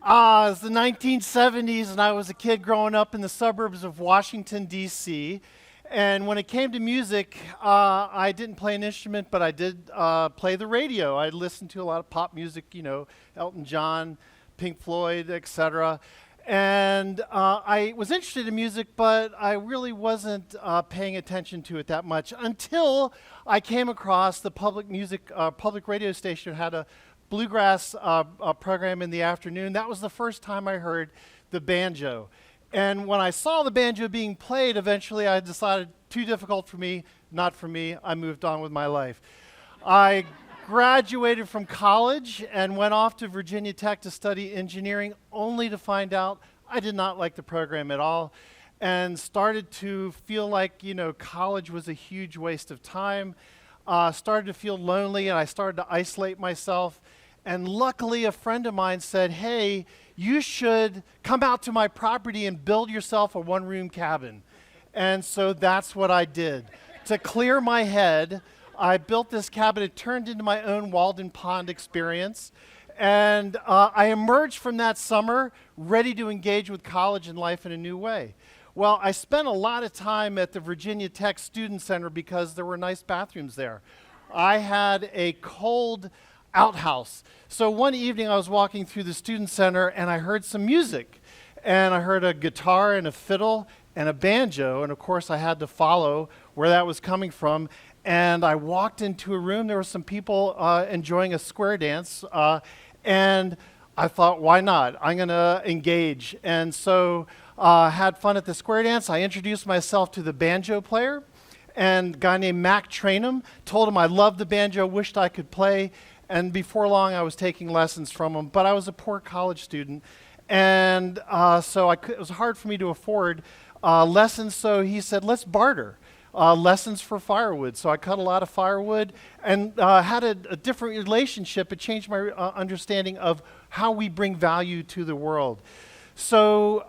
It was the 1970s, and I was a kid growing up in the suburbs of Washington, D.C. And when it came to music, I didn't play an instrument, but I did play the radio. I listened to a lot of pop music, Elton John, Pink Floyd, etc. And I was interested in music, but I really wasn't paying attention to it that much until I came across the public radio station had a bluegrass program in the afternoon. That was the first time I heard the banjo. And when I saw the banjo being played, eventually I decided, too difficult for me, not for me. I moved on with my life. I graduated from college and went off to Virginia Tech to study engineering, only to find out I did not like the program at all and started to feel like, college was a huge waste of time. Started to feel lonely, and I started to isolate myself. And luckily, a friend of mine said, hey, you should come out to my property and build yourself a one-room cabin. And so that's what I did. To clear my head, I built this cabin. It turned into my own Walden Pond experience. And I emerged from that summer ready to engage with college and life in a new way. Well, I spent a lot of time at the Virginia Tech Student Center because there were nice bathrooms there. I had a cold outhouse. So one evening I was walking through the student center and I heard some music. And I heard a guitar and a fiddle and a banjo. And of course I had to follow where that was coming from. And I walked into a room. There were some people enjoying a square dance. And I thought, why not? I'm going to engage. And so had fun at the square dance. I introduced myself to the banjo player. And a guy named Mac Trainum, told him I loved the banjo, wished I could play. And before long, I was taking lessons from him. But I was a poor college student. And so it was hard for me to afford lessons. So he said, let's barter lessons for firewood. So I cut a lot of firewood and had a different relationship. It changed my understanding of how we bring value to the world. So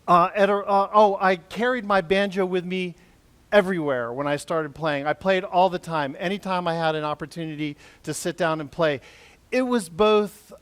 I carried my banjo with me everywhere when I started playing. I played all the time, anytime I had an opportunity to sit down and play. It was both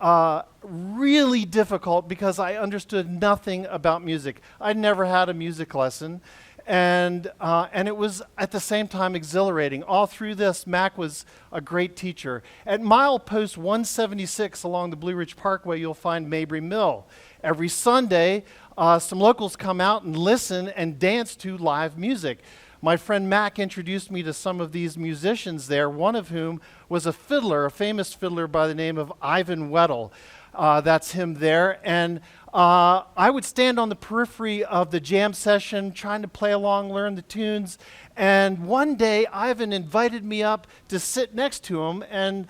really difficult because I understood nothing about music. I'd never had a music lesson, and it was at the same time exhilarating. All through this, Mac was a great teacher. At milepost 176 along the Blue Ridge Parkway, you'll find Mabry Mill. Every Sunday, some locals come out and listen and dance to live music. My friend Mac introduced me to some of these musicians there, one of whom was a fiddler, a famous fiddler by the name of Ivan Weddle. That's him there. And I would stand on the periphery of the jam session, trying to play along, learn the tunes. And one day, Ivan invited me up to sit next to him and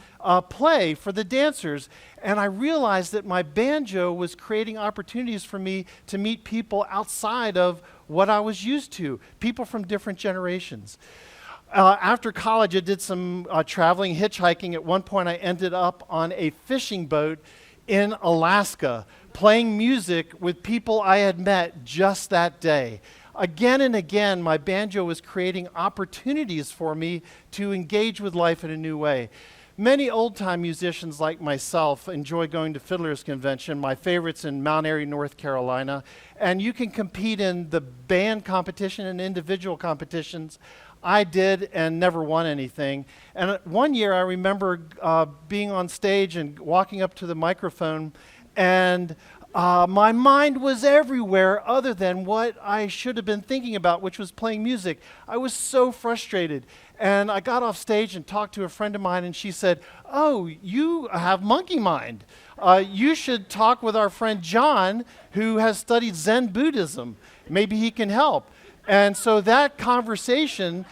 play for the dancers. And I realized that my banjo was creating opportunities for me to meet people outside of what I was used to, people from different generations. After college, I did some traveling, hitchhiking. At one point, I ended up on a fishing boat in Alaska, playing music with people I had met just that day. Again and again, my banjo was creating opportunities for me to engage with life in a new way. Many old-time musicians like myself enjoy going to Fiddler's Convention. My favorite's in Mount Airy, North Carolina. And you can compete in the band competition and individual competitions. I did and never won anything. And one year I remember being on stage and walking up to the microphone, and my mind was everywhere other than what I should have been thinking about, which was playing music. I was so frustrated. And I got off stage and talked to a friend of mine, and she said, oh, you have monkey mind. You should talk with our friend John, who has studied Zen Buddhism. Maybe he can help. And so that conversation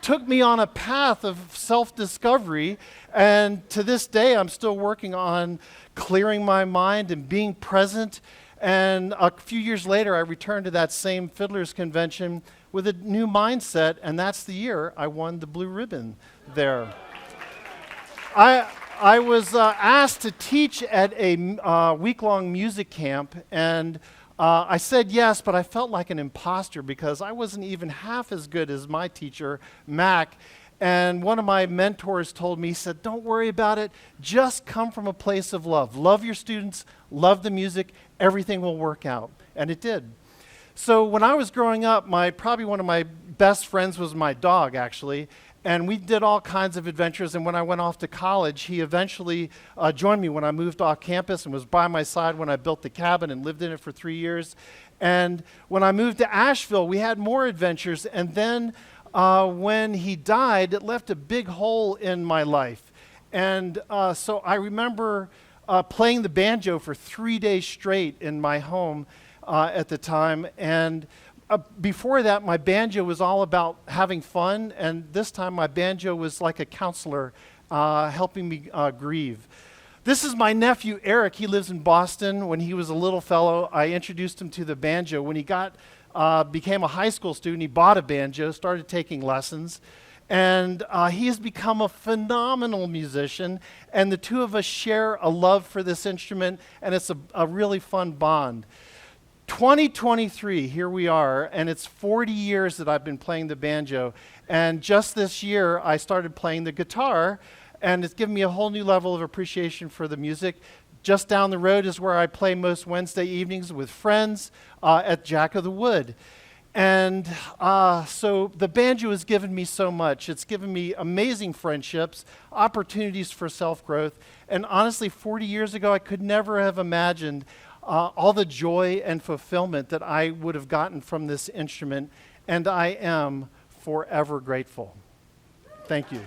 took me on a path of self-discovery, and to this day I'm still working on clearing my mind and being present. And a few years later I returned to that same Fiddler's Convention with a new mindset, and that's the year I won the blue ribbon there. I was asked to teach at a week-long music camp, and I said yes, but I felt like an imposter because I wasn't even half as good as my teacher, Mac. And one of my mentors told me, he said, don't worry about it. Just come from a place of love. Love your students, love the music, everything will work out. And it did. So when I was growing up, probably one of my best friends was my dog, actually. And we did all kinds of adventures. And when I went off to college, he eventually joined me when I moved off campus and was by my side when I built the cabin and lived in it for 3 years. And when I moved to Asheville, we had more adventures. And then when he died, it left a big hole in my life. And so I remember playing the banjo for 3 days straight in my home at the time. And before that, my banjo was all about having fun. And this time, my banjo was like a counselor helping me grieve. This is my nephew, Eric. He lives in Boston. When he was a little fellow, I introduced him to the banjo. When he became a high school student, he bought a banjo, started taking lessons, and he has become a phenomenal musician, and the two of us share a love for this instrument, and it's a really fun bond. 2023, here we are, and it's 40 years that I've been playing the banjo, and just this year I started playing the guitar, and it's given me a whole new level of appreciation for the music. Just down the road is where I play most Wednesday evenings with friends at Jack of the Wood. And so the banjo has given me so much. It's given me amazing friendships, opportunities for self-growth. And honestly, 40 years ago, I could never have imagined all the joy and fulfillment that I would have gotten from this instrument. And I am forever grateful. Thank you.